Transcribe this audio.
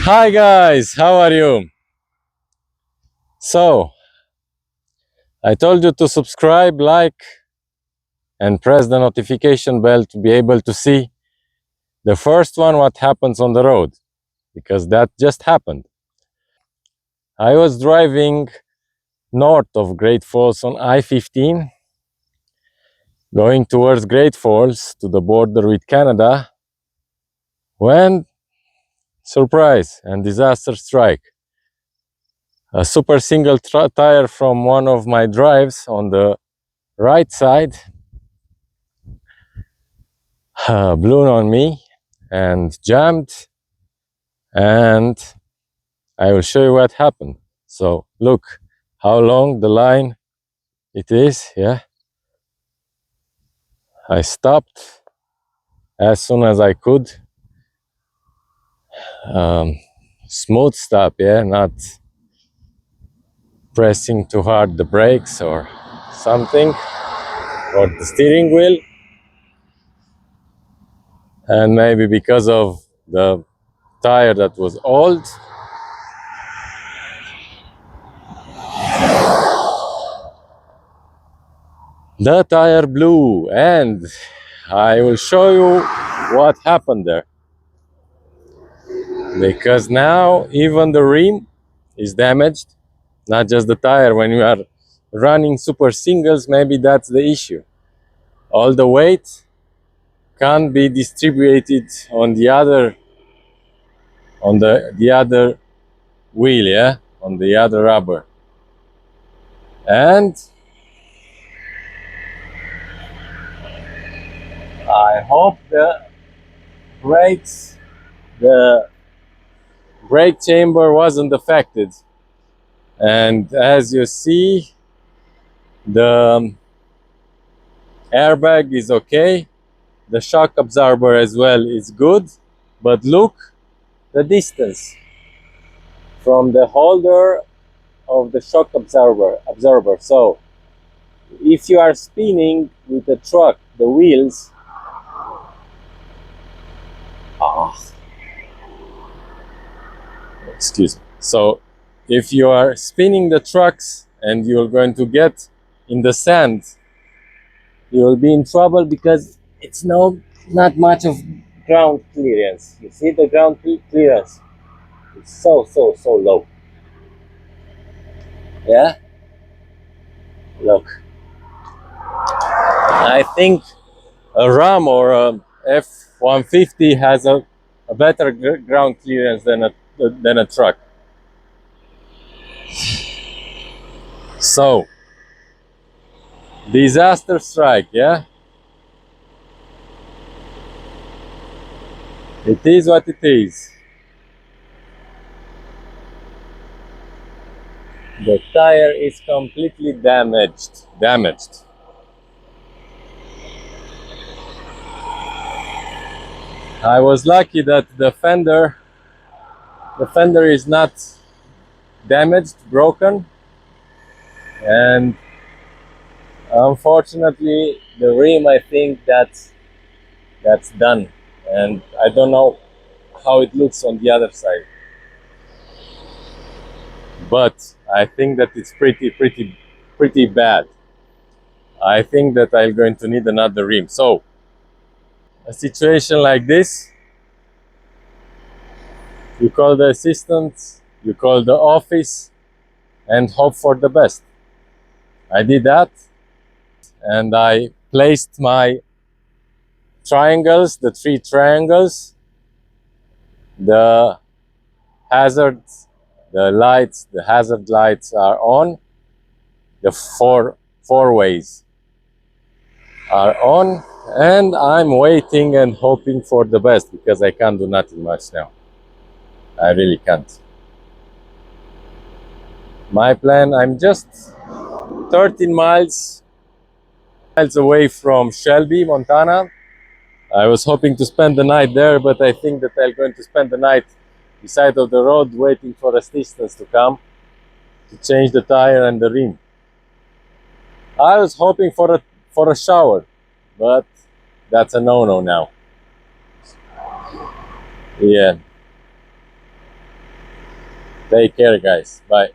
Hi guys, how are you? So, I told you to subscribe, like, and press the notification bell to be able to see the first one what happens on the road, because that just happened. I was driving north of Great Falls on I-15, going towards Great Falls to the border with Canada, when surprise and disaster strike. A super single tire from one of my drives on the right side blew on me and jammed, and I will show you what happened. So look how long the line it is. Yeah, I stopped as soon as I could. um, Smooth stop, yeah, not pressing too hard the brakes or something, or the steering wheel. And maybe because of the tire that was old, the tire blew. And I will show you what happened there, because now even the rim is damaged, not just the tire. When you are running super singles, maybe that's the issue. All the weight can't be distributed on the other wheel, yeah, on the other rubber. And I hope brakes the brake chamber wasn't affected. And as you see, the airbag is okay, the shock absorber as well is good. But look the distance from the holder of the shock absorber. So if you are spinning with the truck, the wheels, ah, excuse me. So if you are spinning the trucks and you're going to get in the sand, you will be in trouble, because it's not much of ground clearance. You see the ground clearance? It's so low. Yeah, look. I think a Ram or a F-150 has a better ground clearance than a truck. So, disaster strike, yeah? It is what it is. The tire is completely damaged. I was lucky that the fender is not damaged, broken, and unfortunately the rim, I think that's done, and I don't know how it looks on the other side, but I think that it's pretty bad. I think that I'm going to need another rim. So a situation like this, you call the assistant, you call the office, and hope for the best. I did that, and I placed my triangles, the three triangles, the hazards, the hazard lights are on, the four ways are on, and I'm waiting and hoping for the best, because I can't do nothing much now. I really can't. My plan, I'm just 13 miles away from Shelby, Montana. I was hoping to spend the night there, but I think that I'm going to spend the night beside of the road waiting for assistance to come to change the tire and the rim. I was hoping for a shower, but that's a no-no now. Yeah. Take care, guys. Bye.